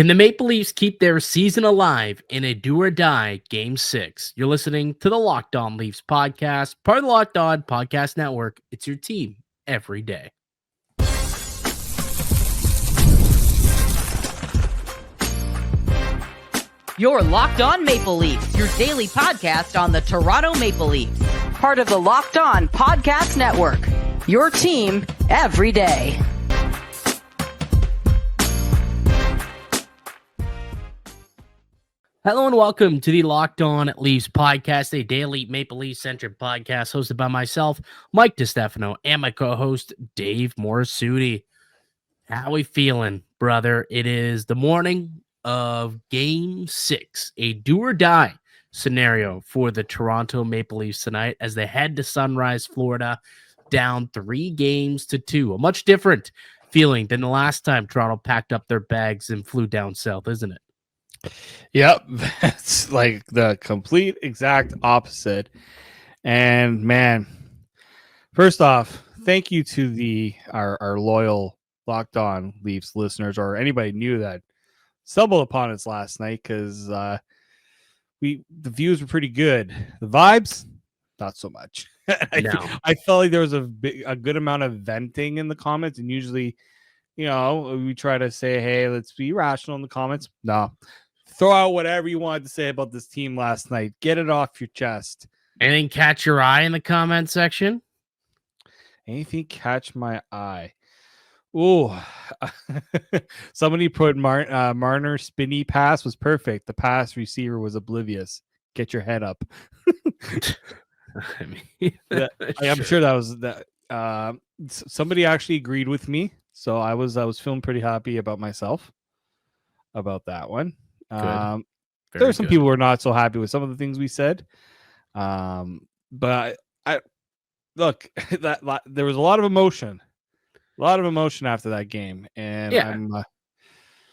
Can the Maple Leafs keep their season alive in a do-or-die Game 6? You're listening to the Locked On Leafs podcast, part of the Locked On Podcast Network. It's your team every day. You're Locked On Maple Leafs, your daily podcast on the Toronto Maple Leafs. Part of the Locked On Podcast Network, your team every day. Hello and welcome to the Locked On Leafs podcast, a daily Maple Leafs-centric podcast hosted by myself, Mike DiStefano, and my co-host, Dave Morassutti. How we feeling, brother? It is the morning of Game 6, a do-or-die scenario for the Toronto Maple Leafs tonight as they head to Sunrise, Florida, down 3-2. A much different feeling than the last time Toronto packed up their bags and flew down south, isn't it? Yep, that's like the complete exact opposite. And man, first off, thank you to our loyal Locked On Leafs listeners, or anybody new that stumbled upon us last night, because the views were pretty good. The vibes, not so much. I felt like there was a good amount of venting in the comments, and usually, we try to say, hey, let's be rational in the comments. No. Throw out whatever you wanted to say about this team last night. Get it off your chest. Anything catch your eye in the comment section? Anything catch my eye? Ooh. Somebody put Marner spinny pass was perfect. The pass receiver was oblivious. Get your head up. I'm sure that was that. Somebody actually agreed with me, so I was feeling pretty happy about myself about that one. There are some people who are not so happy with some of the things we said. But I look that there was a lot of emotion after that game. And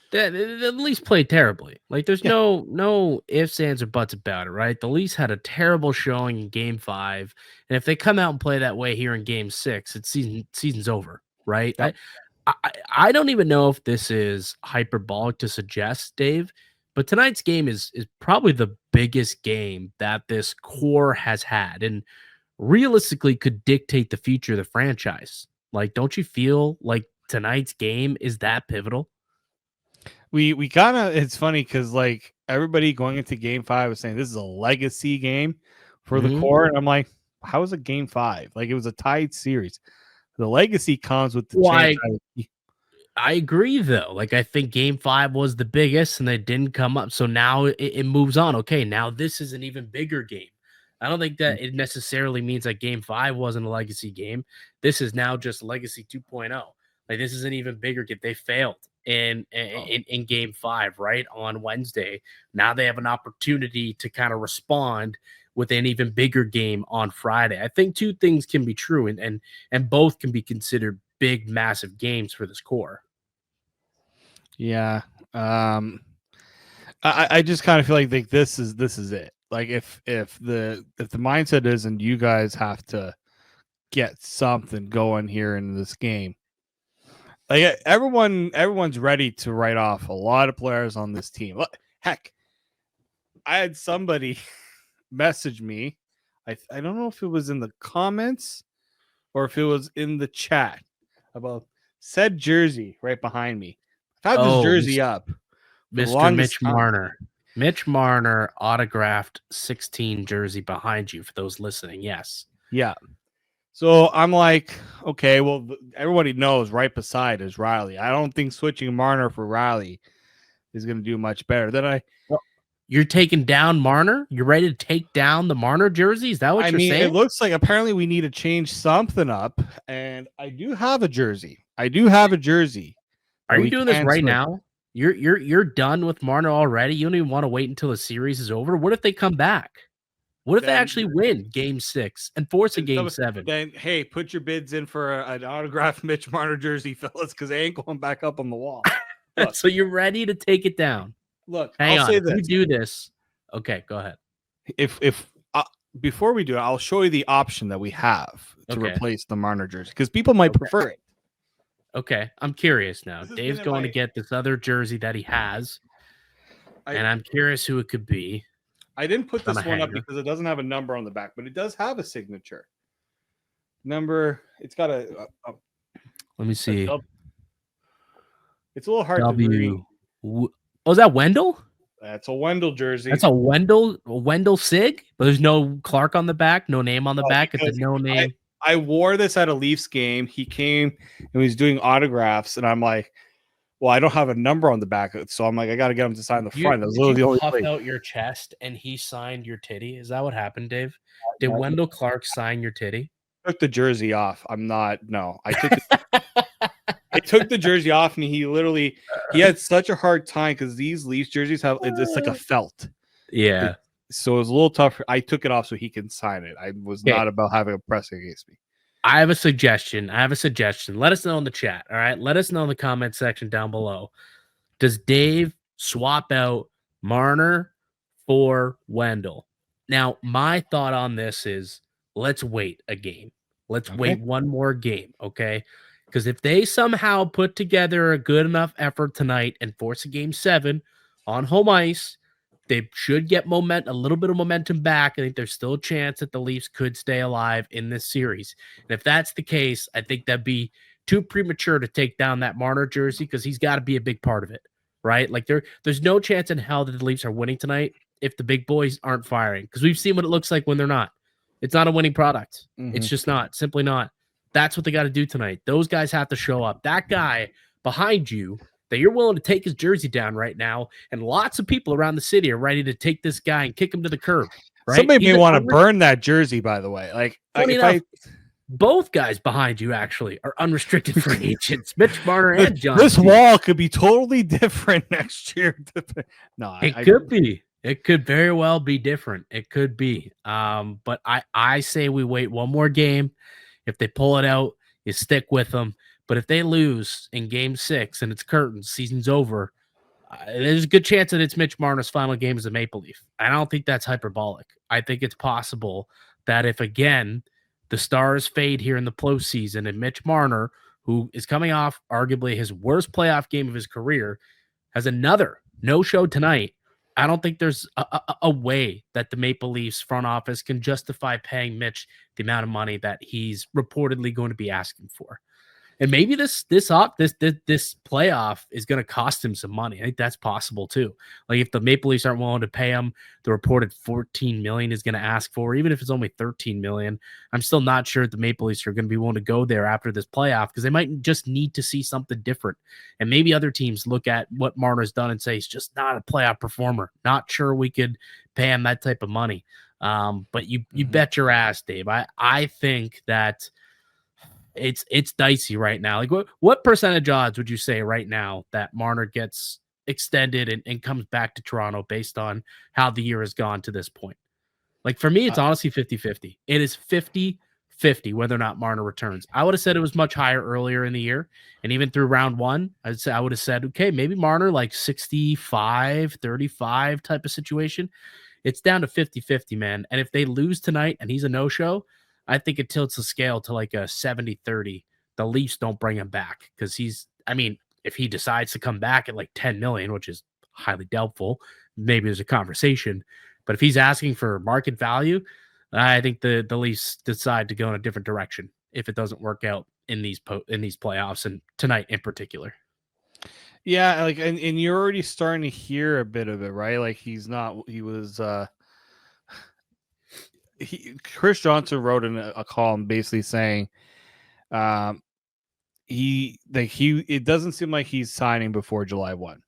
the Leafs played terribly. Like there's no ifs, ands, or buts about it, right? The Leafs had a terrible showing in Game 5. And if they come out and play that way here in Game 6, it's season's over, right? Yep. I don't even know if this is hyperbolic to suggest, Dave, but tonight's game is probably the biggest game that this core has had and realistically could dictate the future of the franchise. Like, don't you feel like tonight's game is that pivotal? We kind of, it's funny because like everybody going into Game 5 was saying this is a legacy game for the core. And I'm like, how is it Game 5? Like, it was a tied series. The legacy comes with the chance. I agree, though. Like, I think Game 5 was the biggest, and they didn't come up. So now it moves on. Okay, now this is an even bigger game. I don't think that it necessarily means that Game 5 wasn't a legacy game. This is now just Legacy 2.0. Like, this is an even bigger game. They failed in Game 5, right, on Wednesday. Now they have an opportunity to kind of respond with an even bigger game on Friday. I think two things can be true, and both can be considered big, massive games for this core. Yeah. I just kind of feel like this is it. Like if the mindset is, and you guys have to get something going here in this game. Like everyone's ready to write off a lot of players on this team. Heck, I had somebody message me. I don't know if it was in the comments or if it was in the chat about said jersey right behind me. I've had this jersey up. Mr. Mitch Marner. Mitch Marner autographed 16 jersey behind you for those listening. Yes. Yeah. So I'm like, okay, well, everybody knows right beside is Riley. I don't think switching Marner for Riley is going to do much better. You're taking down Marner? You're ready to take down the Marner jersey? Is that what you're saying? It looks like apparently we need to change something up, and I do have a jersey. Are you doing this right now? You're done with Marner already? You don't even want to wait until the series is over? What if they come back? What if they actually win Game 6 and force a Game 7? Then, hey, put your bids in for an autographed Mitch Marner jersey, fellas, because they ain't going back up on the wall. So you're ready to take it down. Look, I'll say this. If you do this. Okay, go ahead. If before we do it, I'll show you the option that we have to replace the Marner jersey, because people might prefer it. Okay, I'm curious now. This has Dave's been in going to my. get this other jersey that he has, I and I'm curious who it could be. I didn't put On a this one up hanger. because it doesn't have a number on the back, but it does have a signature number. It's got Let me see. dub- it's a little hard to read. Oh, is that Wendell? That's a Wendell jersey. That's a Wendell Sig, but there's no Clark on the back, no name on the back. It's a because no name. I wore this at a Leafs game. He came and was doing autographs, and I'm like, well, I don't have a number on the back, so I'm like, I got to get him to sign the front. That was literally the only puff way. out your chest and he signed your titty. Is that what happened, Dave? Did Wendell Clark sign your titty? Took the jersey off. I'm not. No, I took. I took the jersey off, and he had such a hard time because these Leafs jerseys have it's like a felt. Yeah. So it was a little tough. I took it off so he can sign it. I was not about having a pressing against me. I have a suggestion. Let us know in the chat. All right. Let us know in the comment section down below. Does Dave swap out Marner for Wendell? Now, my thought on this is let's wait a game. Let's wait one more game. Okay. Because if they somehow put together a good enough effort tonight and force a game 7 on home ice, they should get a little bit of momentum back. I think there's still a chance that the Leafs could stay alive in this series. And if that's the case, I think that'd be too premature to take down that Marner jersey because he's got to be a big part of it, right? Like there's no chance in hell that the Leafs are winning tonight if the big boys aren't firing because we've seen what it looks like when they're not. It's not a winning product. It's just not. Simply not. That's what they got to do tonight. Those guys have to show up. That guy behind you that you're willing to take his jersey down right now, and lots of people around the city are ready to take this guy and kick him to the curb. Right? Somebody may want to burn that jersey, by the way. Like, both guys behind you actually are unrestricted free agents. Mitch Marner and John. This wall could be totally different next year. No, it could be. It could very well be different. It could be. But I say we wait one more game. If they pull it out, you stick with them. But if they lose in game 6 and it's curtains, season's over, there's a good chance that it's Mitch Marner's final game as a Maple Leaf. I don't think that's hyperbolic. I think it's possible that if, again, the stars fade here in the postseason and Mitch Marner, who is coming off arguably his worst playoff game of his career, has another no-show tonight, I don't think there's a way that the Maple Leafs front office can justify paying Mitch the amount of money that he's reportedly going to be asking for. And maybe this playoff is going to cost him some money. I think that's possible too. Like if the Maple Leafs aren't willing to pay him the reported $14 million is going to ask for, even if it's only $13 million, I'm still not sure the Maple Leafs are going to be willing to go there after this playoff because they might just need to see something different. And maybe other teams look at what Marner's done and say he's just not a playoff performer. Not sure we could pay him that type of money. But you bet your ass, Dave. I think that it's dicey right now. Like what percentage odds would you say right now that Marner gets extended and comes back to Toronto based on how the year has gone to this point? Like for me, it's honestly 50-50. It is 50-50 whether or not Marner returns. I would have said it was much higher earlier in the year. And even through round 1, I would have said, okay, maybe Marner like 65-35 type of situation. It's down to 50-50, man. And if they lose tonight and he's a no-show, I think it tilts the scale to like a 70-30. The Leafs don't bring him back because if he decides to come back at like 10 million, which is highly doubtful, maybe there's a conversation. But if he's asking for market value, I think the Leafs decide to go in a different direction if it doesn't work out in these playoffs and tonight in particular. Yeah, like and you're already starting to hear a bit of it, right? Like Chris Johnson wrote in a column basically saying it doesn't seem like he's signing before July 1.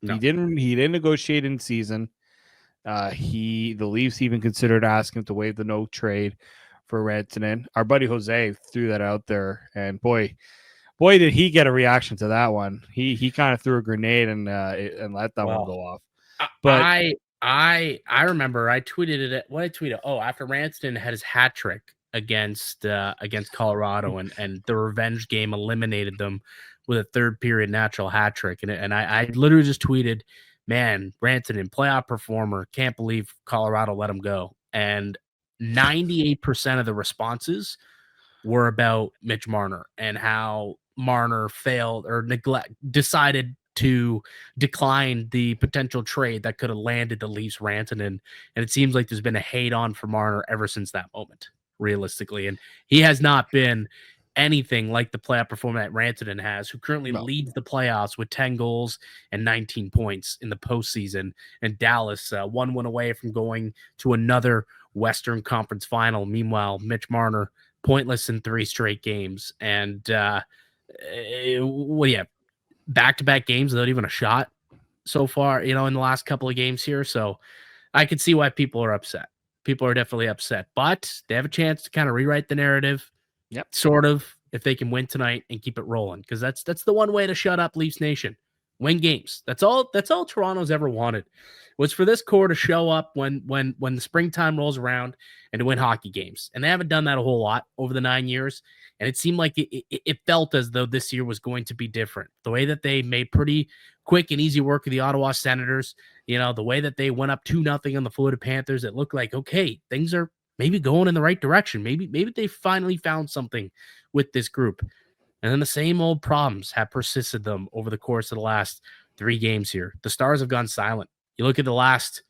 No. He didn't negotiate in season. The Leafs even considered asking him to waive the no trade for Rantanen. Our buddy Jose threw that out there, and boy did he get a reaction to that one. He kind of threw a grenade and let that one go off. But I remember I tweeted it. What I tweeted? Oh, after Rantanen had his hat trick against Colorado and the revenge game eliminated them with a third period natural hat trick. And I literally just tweeted, man, Rantanen, playoff performer, can't believe Colorado let him go. And 98% of the responses were about Mitch Marner and how Marner failed or decided to decline the potential trade that could have landed the Leafs Rantanen. And it seems like there's been a hate on for Marner ever since that moment, realistically. And he has not been anything like the playoff performance that Rantanen has, who currently leads the playoffs with 10 goals and 19 points in the postseason. And Dallas, 1 win away from going to another Western Conference final. Meanwhile, Mitch Marner, pointless in 3 straight games. And back-to-back games without even a shot so far, in the last couple of games here. So I can see why people are upset. People are definitely upset, but they have a chance to kind of rewrite the narrative. Yep. Sort of, if they can win tonight and keep it rolling, because that's the one way to shut up Leafs Nation. Win games. That's all Toronto's ever wanted, was for this core to show up when the springtime rolls around and to win hockey games. And they haven't done that a whole lot over the 9 years. And it seemed like it felt as though this year was going to be different. The way that they made pretty quick and easy work of the Ottawa Senators, the way that they went up 2-0 on the Florida Panthers, it looked like, okay, things are maybe going in the right direction. Maybe they finally found something with this group. And then the same old problems have persisted them over the course of the last 3 games here. The Stars have gone silent. You look at the last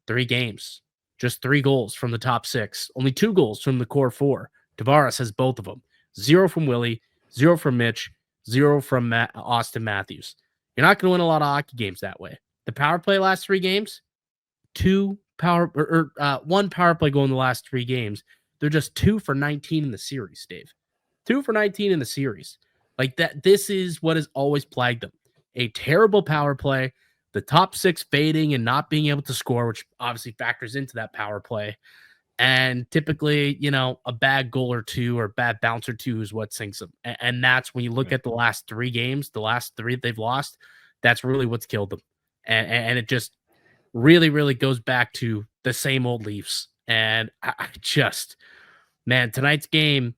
3 games, just 3 goals from the top 6, only 2 goals from the core 4. Tavares has both of them. 0 from Willie, 0 from Mitch, 0 from Austin Matthews. You're not going to win a lot of hockey games that way. The power play last 3 games, 1 power play goal in the last 3 games. They're just 2 for 19 in the series, Dave. 2 for 19 in the series. Like that, this is what has always plagued them. A terrible power play, the top 6 fading and not being able to score, which obviously factors into that power play. And typically, a bad goal or 2 or bad bounce or 2 is what sinks them. And that's when you look at the last 3 games, the last 3 they've lost, that's really what's killed them. And it just really, really goes back to the same old Leafs. And I just, man, tonight's game,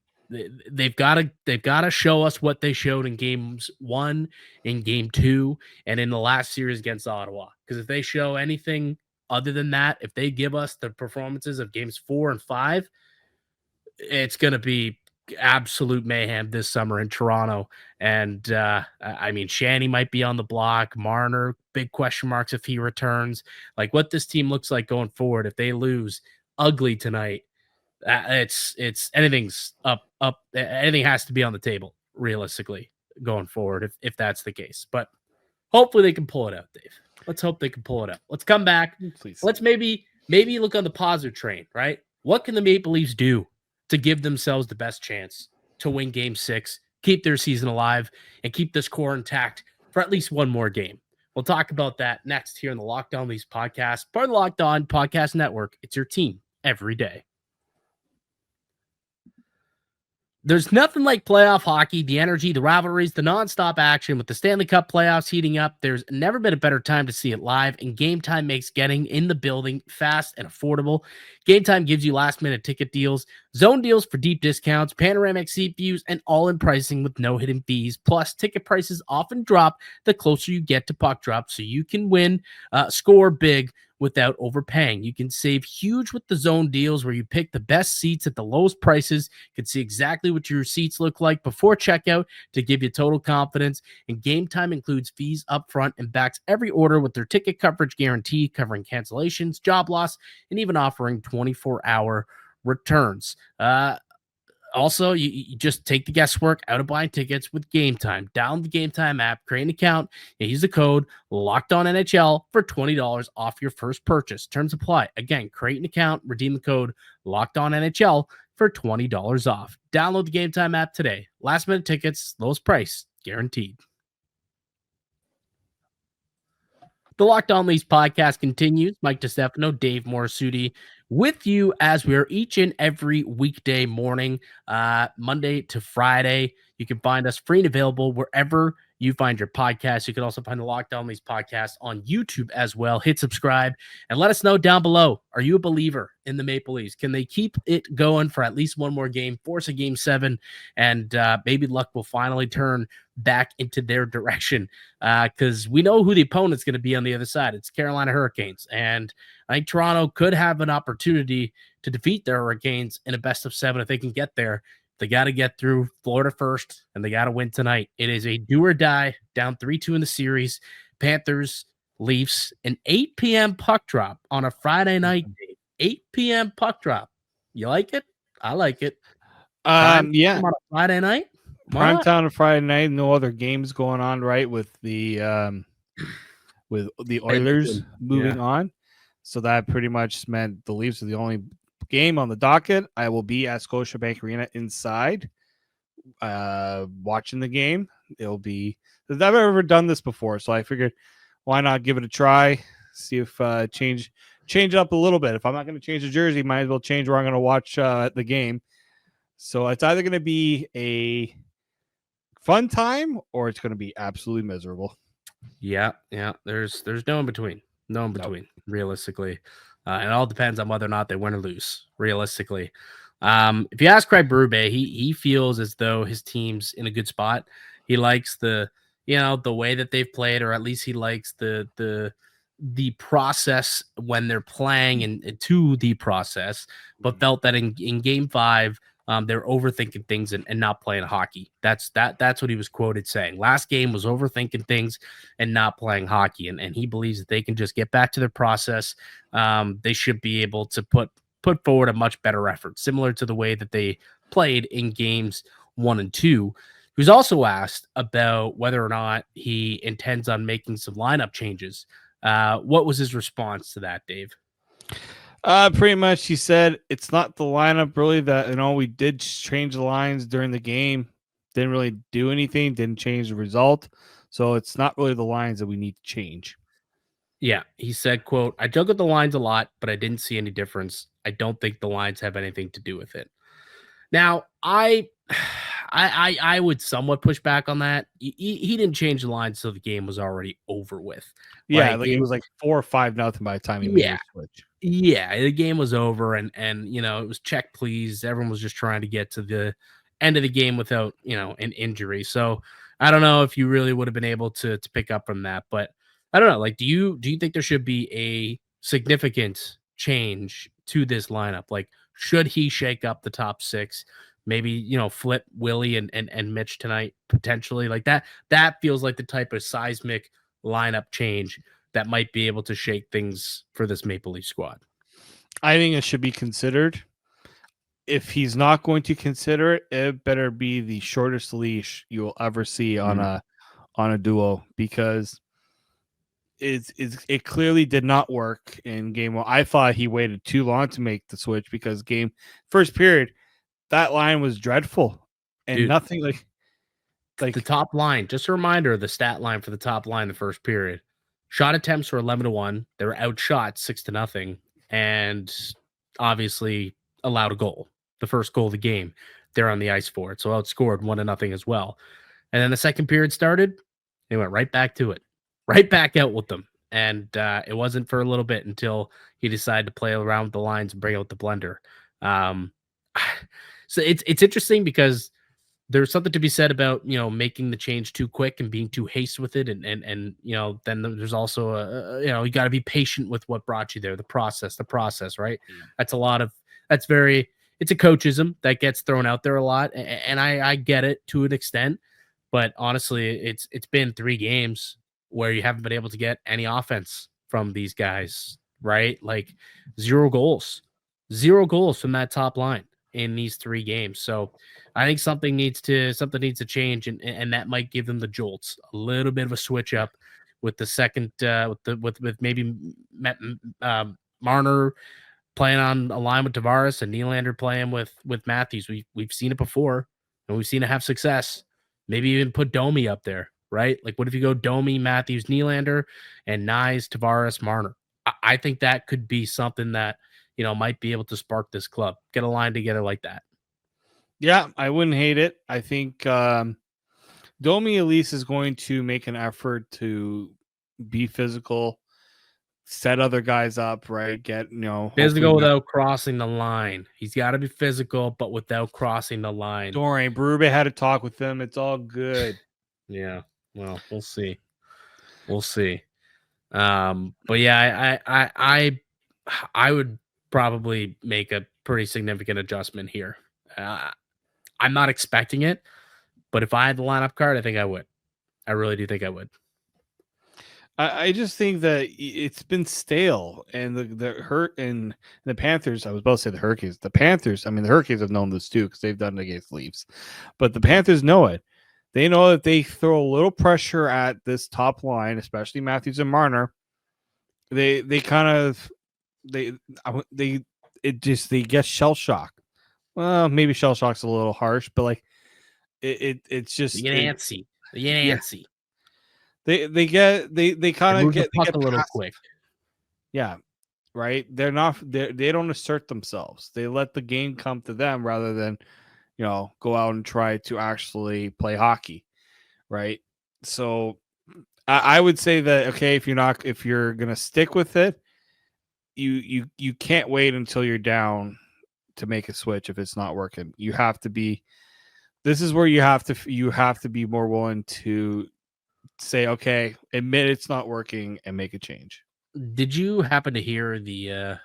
they've got to show us what they showed in games 1, in game 2, and in the last series against Ottawa. Because if they show anything other than that, if they give us the performances of games 4 and 5, it's going to be absolute mayhem this summer in Toronto. And I mean, Shanny might be on the block. Marner, big question marks if he returns. Like what this team looks like going forward, if they lose ugly tonight, it's anything's up. Anything has to be on the table realistically going forward if that's the case. But hopefully they can pull it out, Dave. Let's hope they can pull it out. Let's come back. Please. Let's maybe look on the positive train, right? What can the Maple Leafs do to give themselves the best chance to win game 6, keep their season alive, and keep this core intact for at least one more game? We'll talk about that next here in the Locked On Leafs podcast, part of the Locked On Podcast Network. It's your team every day. There's nothing like playoff hockey, the energy, the rivalries, the nonstop action with the Stanley Cup playoffs heating up. There's never been a better time to see it live, and Gametime makes getting in the building fast and affordable. Gametime gives you last-minute ticket deals, zone deals for deep discounts, panoramic seat views, and all-in pricing with no hidden fees. Plus, ticket prices often drop the closer you get to puck drop, so you can score big without overpaying. You can save huge with the zone deals where you pick the best seats at the lowest prices. You can see exactly what your seats look like before checkout to give you total confidence. And Gametime includes fees up front and backs every order with their ticket coverage guarantee, covering cancellations, job loss, and even offering 24-hour returns. Also, you just take the guesswork out of buying tickets with Gametime. Download the Gametime app, create an account, and use the code LOCKEDONNHL for $20 off your first purchase. Terms apply. Again, create an account, redeem the code LOCKEDONNHL for $20 off. Download the Gametime app today. Last minute tickets, lowest price, guaranteed. The Locked On Leafs podcast continues. Mike DiStefano, Dave Morassutti with you as we are each and every weekday morning, Monday to Friday. You can find us free and available wherever you find your podcast. You can also find the Locked On Leafs podcast on YouTube as well. Hit subscribe and let us know down below. Are you a believer in the Maple Leafs? Can they keep it going for at least one more game, force a game 7, and maybe luck will finally turn back into their direction? Because we know who the opponent's going to be on the other side. It's Carolina Hurricanes. And I think Toronto could have an opportunity to defeat the Hurricanes in a best of 7 if they can get there. They got to get through Florida first, and they got to win tonight. It is a do or die, down 3-2 in the series. Panthers, Leafs, an 8 p.m. puck drop on a Friday night. 8 p.m. puck drop. You like it? I like it. Yeah, On a Friday night. prime time on Friday night. No other games going on, right? With the Oilers moving on, so that pretty much meant the Leafs are the only game on the docket. I will be at Scotiabank Arena inside, watching the game. It'll be. I've never ever done this before, so I figured why not give it a try, see if change it up a little bit. If I'm not going to change the jersey, might as well change where I'm going to watch the game. So it's either going to be a fun time or it's going to be absolutely miserable. Yeah. There's no in between. No in between, realistically. And it all depends on whether or not they win or lose, realistically. If you ask Craig Berube, he feels as though his team's in a good spot. He likes the way that they've played, or at least he likes the process when they're playing and to the process, but felt that in game 5, they're overthinking things and not playing hockey. That's what he was quoted saying. Last game was overthinking things and not playing hockey. And he believes that they can just get back to their process. They should be able to put forward a much better effort, similar to the way that they played in games 1 and 2. He was also asked about whether or not he intends on making some lineup changes. What was his response to that, Dave? Pretty much he said it's not the lineup really that, we did change the lines during the game. Didn't really do anything, didn't change the result. So it's not really the lines that we need to change. Yeah, he said, quote, "I juggled the lines a lot, but I didn't see any difference. I don't think the lines have anything to do with it." Now, I would somewhat push back on that. He didn't change the lines until the game was already over with. Yeah, like it was like 4 or 5-0 by the time he made the switch. Yeah, the game was over, and it was check please. Everyone was just trying to get to the end of the game without an injury. So I don't know if you really would have been able to pick up from that, but I don't know. Like, do you think there should be a significant change to this lineup? Like, should he shake up the top 6? Maybe flip Willie and Mitch tonight potentially. Like that feels like the type of seismic lineup change that might be able to shake things for this Maple Leaf squad. I think it should be considered. If he's not going to consider it, it better be the shortest leash you will ever see on a duo, because it clearly did not work in game 1. I thought he waited too long to make the switch, because first period, that line was dreadful and Dude, nothing like the top line. Just a reminder, the stat line for the top line the first period. Shot attempts were 11-1. They were outshot 6-0, and obviously allowed a goal. The first goal of the game, they're on the ice for it. So outscored 1-0 as well. And then the second period started, they went right back to it, right back out with them. And it wasn't for a little bit until he decided to play around with the lines and bring out the blender. So it's interesting, because there's something to be said about making the change too quick and being too hasty with it, and then there's also you got to be patient with what brought you there, the process, right? It's a coachism that gets thrown out there a lot, and I get it to an extent, but honestly, it's been 3 games where you haven't been able to get any offense from these guys, right? Like 0 goals from that top line in these 3 games. So I think something needs to change, and that might give them the jolts, a little bit of a switch up with the second with maybe Marner playing on a line with Tavares and Nylander playing with Matthews. We've seen it before, and we've seen it have success. Maybe even put Domi up there, right? Like, what if you go Domi, Matthews, Nylander, and Nyes, Tavares, Marner? I think that could be something that might be able to spark this club. Get a line together like that. Yeah, I wouldn't hate it. I think Domi at least is going to make an effort to be physical, set other guys up, right? Get physical without crossing the line. He's got to be physical, but without crossing the line. Don't worry, Berube had a talk with him. It's all good. Yeah, well, we'll see. But yeah, I would probably make a pretty significant adjustment here. I'm not expecting it, but if I had the lineup card, I think I would. I really do think I would. I just think that it's been stale, and the Panthers. I was about to say the Hurricanes. The Panthers. I mean, the Hurricanes have known this too because they've done it against Leafs, but the Panthers know it. They know that they throw a little pressure at this top line, especially Matthews and Marner. They kind of they they get shell shock. Well, maybe shell shock's a little harsh, but like it's just You get antsy. You get yeah. antsy. They kind of Move the get puck a little quick. Yeah, right. They don't assert themselves. They let the game come to them rather than go out and try to actually play hockey, right? So I would say that okay, if you're gonna stick with it, you can't wait until you're down to make a switch if it's not working. You have to be. This is where you have to be more willing to say, okay, admit it's not working and make a change. Did you happen to hear the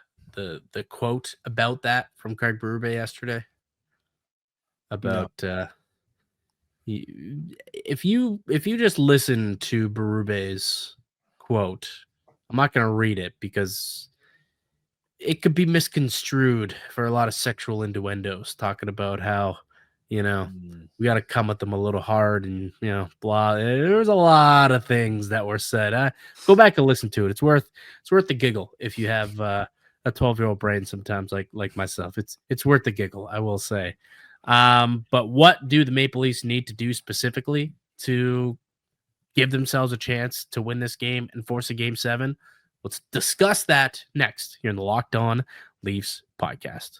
quote about that from Craig Berube yesterday? No. About if you just listen to Berube's quote, I'm not going to read it because it could be misconstrued for a lot of sexual innuendos, talking about how we got to come at them a little hard and blah. There's a lot of things that were said. Go back and listen to it. It's worth the giggle if you have a 12-year-old brain. Sometimes, like myself, it's worth the giggle, I will say. But what do the Maple Leafs need to do specifically to give themselves a chance to win this game and force a Game 7? Let's discuss that next here in the Locked On Leafs podcast.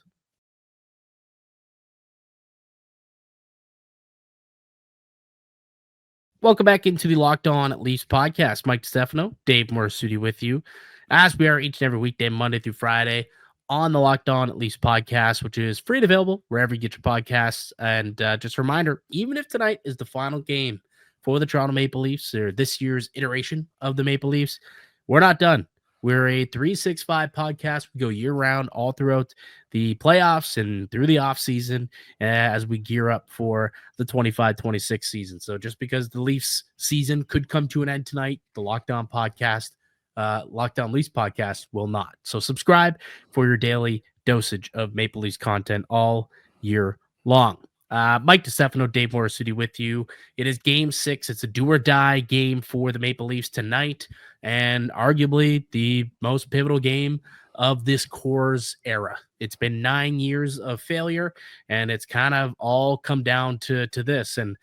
Welcome back into the Locked On Leafs podcast. Mike DiStefano, Dave Morassutti with you, as we are each and every weekday, Monday through Friday, on the Locked On Leafs podcast, which is free and available wherever you get your podcasts. And just a reminder, even if tonight is the final game for the Toronto Maple Leafs, or this year's iteration of the Maple Leafs, we're not done. We're a 365 podcast. We go year-round all throughout the playoffs and through the offseason as we gear up for the 25-26 season. So just because the Leafs season could come to an end tonight, the Locked On podcast, Locked On Leafs podcast will not. So subscribe for your daily dosage of Maple Leafs content all year long. Mike DiStefano, Dave Morassutti with you. It is Game 6. It's a do-or-die game for the Maple Leafs tonight, and arguably the most pivotal game of this core's era. It's been 9 years of failure, and it's kind of all come down to this. And,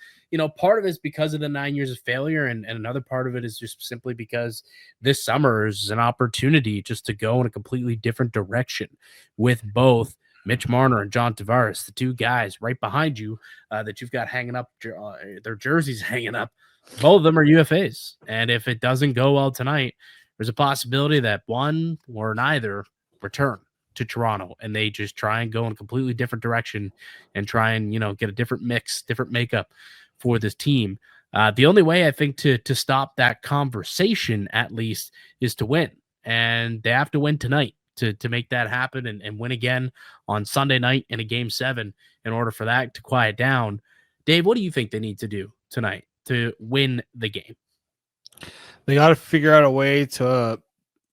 part of it is because of the 9 years of failure, and another part of it is just simply because this summer is an opportunity just to go in a completely different direction with both Mitch Marner and John Tavares, the two guys right behind you that you've got hanging up, their jerseys hanging up. Both of them are UFAs. And if it doesn't go well tonight, there's a possibility that one or neither return to Toronto and they just try and go in a completely different direction and try and, get a different mix, different makeup for this team. The only way I think to stop that conversation, at least, is to win. And they have to win tonight to make that happen and win again on Sunday night in a Game 7 in order for that to quiet down. Dave, what do you think they need to do tonight to win the game? They got to figure out a way to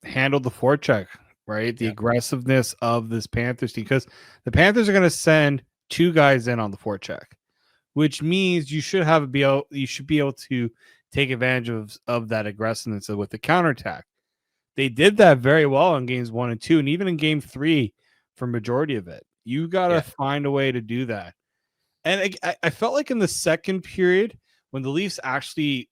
handle the forecheck, right? The aggressiveness of this Panthers team, because the Panthers are going to send two guys in on the forecheck, which means you should be able to take advantage of that aggressiveness with the counterattack. They did that very well in games 1 and 2, and even in game 3 for majority of it. You got to find a way to do that. And I felt like in the second period, when the Leafs actually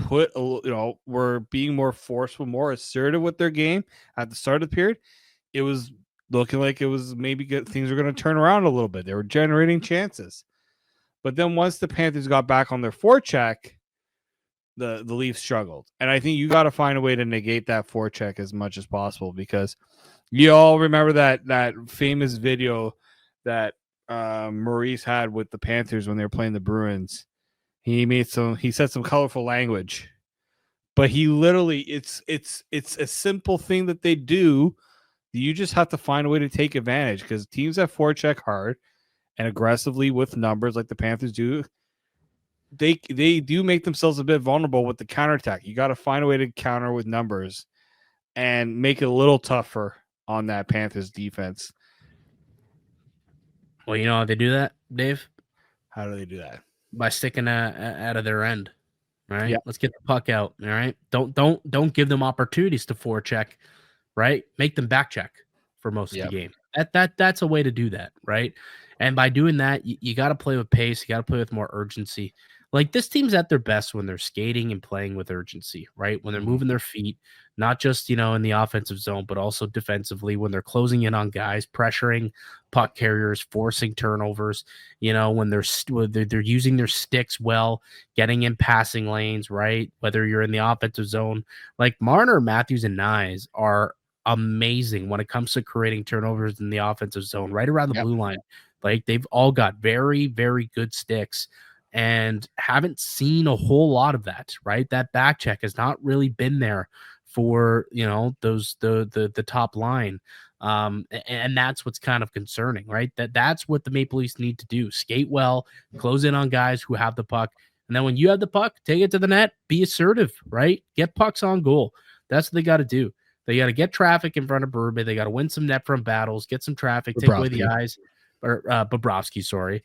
were being more forceful, more assertive with their game at the start of the period, it was looking like it was maybe good. Things were going to turn around a little bit. They were generating chances. But then once the Panthers got back on their forecheck, the Leafs struggled. And I think you got to find a way to negate that forecheck as much as possible, because you all remember that famous video that Maurice had with the Panthers when they were playing the Bruins. He said some colorful language, but he literally, it's a simple thing that they do. You just have to find a way to take advantage, because teams that forecheck hard and aggressively with numbers like the Panthers do, they do make themselves a bit vulnerable with the counterattack. You got to find a way to counter with numbers and make it a little tougher on that Panthers defense. Well, you know how they do that, Dave? How do they do that? By sticking out of their end. Right? Yeah. Let's get the puck out. All right. Don't give them opportunities to forecheck, right? Make them back check for most of the game. That's a way to do that, right? And by doing that, you got to play with pace. You got to play with more urgency. Like this team's at their best when they're skating and playing with urgency, right? When they're moving their feet, not just, in the offensive zone, but also defensively when they're closing in on guys, pressuring puck carriers, forcing turnovers, when they're using their sticks well, getting in passing lanes, right? Whether you're in the offensive zone, like Marner, Matthews, and Nyes are amazing when it comes to creating turnovers in the offensive zone, right around the blue line. Like they've all got very, very good sticks and haven't seen a whole lot of that, right? That back check has not really been there for, those, the top line. And that's what's kind of concerning, right? That's what the Maple Leafs need to do. Skate well, close in on guys who have the puck. And then when you have the puck, take it to the net, be assertive, right? Get pucks on goal. That's what they got to do. They got to get traffic in front of Berube. They got to win some net front battles, get some traffic, take away the eyes. Or Bobrovsky, sorry.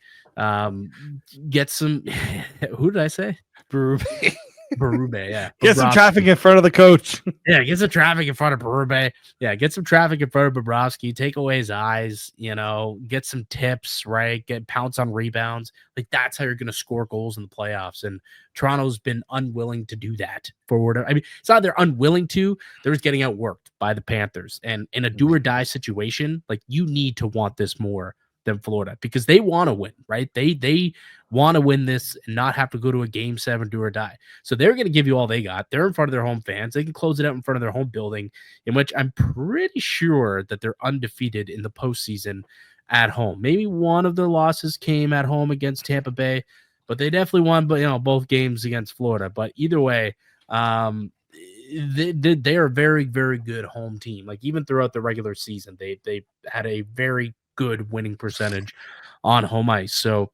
Get some. Who did I say? Berube. Berube, yeah. Get some traffic in front of the coach. Yeah, get some traffic in front of Berube. Yeah, get some traffic in front of Bobrovsky. Take away his eyes. Get some tips, right? Get pounce on rebounds. Like that's how you're going to score goals in the playoffs. And Toronto's been unwilling to do that forward. I mean, it's not they're unwilling to. They're just getting outworked by the Panthers. And in a do or die situation, like you need to want this more than Florida because they want to win, right? They want to win this and not have to go to a game 7, do or die. So they're going to give you all they got. They're in front of their home fans. They can close it out in front of their home building, in which I'm pretty sure that they're undefeated in the postseason at home. Maybe one of their losses came at home against Tampa Bay, but they definitely won, both games against Florida. But either way, they are a very, very good home team. Like even throughout the regular season, they had a very good winning percentage on home ice. So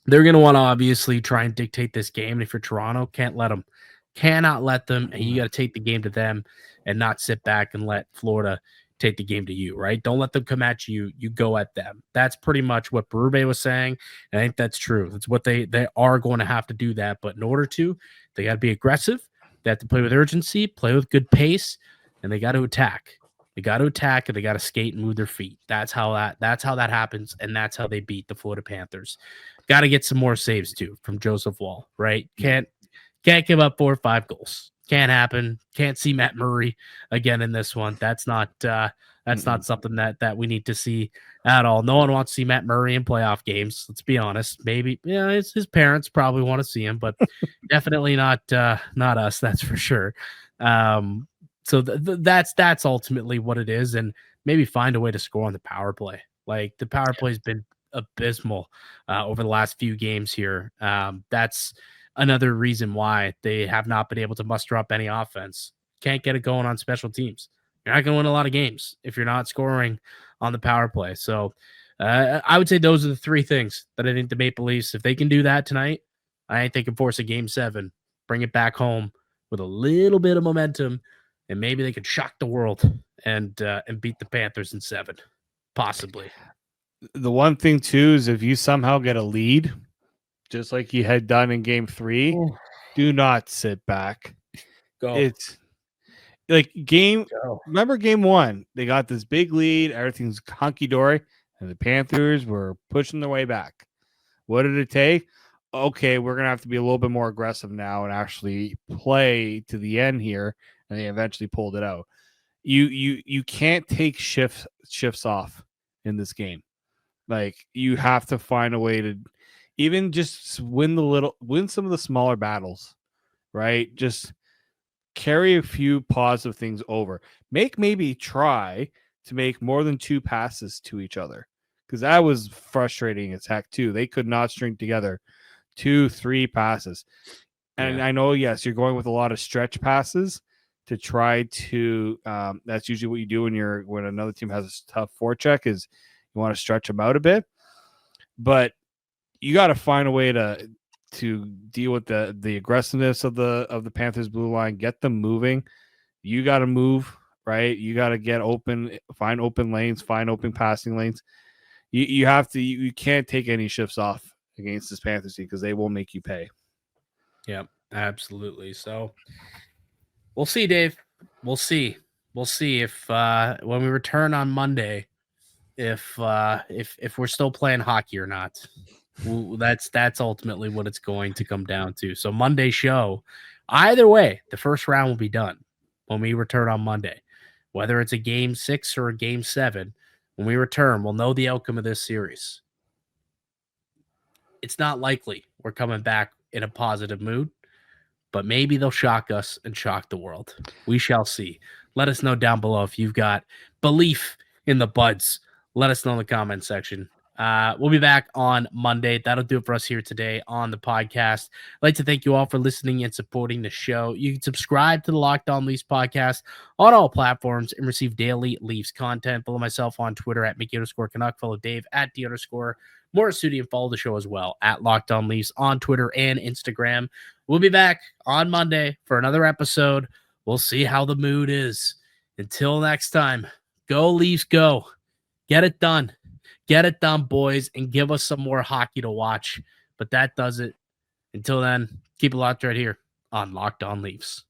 they're going to want to obviously try and dictate this game. And if you're Toronto, cannot let them. And you got to take the game to them and not sit back and let Florida take the game to you, right? Don't let them come at you. You go at them. That's pretty much what Berube was saying. And I think that's true. That's what they are going to have to do that. But in order to, they got to be aggressive. They have to play with urgency, play with good pace, and they got to attack. They got to attack and they got to skate and move their feet. That's how that happens, and that's how they beat the Florida Panthers. Got to get some more saves too from Joseph Woll, right? Can't give up 4 or 5 goals. Can't happen. Can't see Matt Murray again in this one. That's not something that we need to see at all. No one wants to see Matt Murray in playoff games. Let's be honest. Maybe his parents probably want to see him, but definitely not us. That's for sure. So that's ultimately what it is, and maybe find a way to score on the power play. Like the power play has been abysmal over the last few games here. That's another reason why they have not been able to muster up any offense. Can't get it going on special teams. You're not going to win a lot of games if you're not scoring on the power play. So I would say those are the 3 things that I think the Maple Leafs, if they can do that tonight, I think they can force a game 7, bring it back home with a little bit of momentum. And maybe they could shock the world and beat the Panthers in 7, possibly. The one thing too is if you somehow get a lead, just like you had done in Game 3, do not sit back. Go. It's like Remember Game 1? They got this big lead, everything's hunky dory, and the Panthers were pushing their way back. What did it take? Okay, we're gonna have to be a little bit more aggressive now and actually play to the end here. And they eventually pulled it out. You can't take shifts off in this game. Like you have to find a way to even just win some of the smaller battles, right? Just carry a few positive things over. Maybe try to make more than 2 passes to each other, because that was frustrating as heck too. They could not string together 2-3 passes. And I know, yes, you're going with a lot of stretch passes to try to that's usually what you do when another team has a tough forecheck, is you want to stretch them out a bit. but you got to find a way to deal with the aggressiveness of the Panthers blue line, get them moving. You got to move, right? You got to get open, find open lanes, find open passing lanes. You have to. You can't take any shifts off against this Panthers team because they will make you pay. Yep, absolutely. So we'll see, Dave. We'll see. We'll see if when we return on Monday, if we're still playing hockey or not. That's ultimately what it's going to come down to. So Monday show, either way, the first round will be done when we return on Monday. Whether it's a game 6 or a game 7, when we return, we'll know the outcome of this series. It's not likely we're coming back in a positive mood, but maybe they'll shock us and shock the world. We shall see. Let us know down below if you've got belief in the Buds. Let us know in the comment section. We'll be back on Monday. That'll do it for us here today on the podcast. I'd like to thank you all for listening and supporting the show. You can subscribe to the Locked On Leafs podcast on all platforms and receive daily Leafs content. Follow myself on Twitter at Mickey_Canuck. Follow Dave at D_Morassutti, and follow the show as well at Locked On Leafs on Twitter and Instagram. We'll be back on Monday for another episode. We'll see how the mood is. Until next time, go Leafs, go. Get it done. Get it done, boys, and give us some more hockey to watch. But that does it. Until then, keep it locked right here on Locked On Leafs.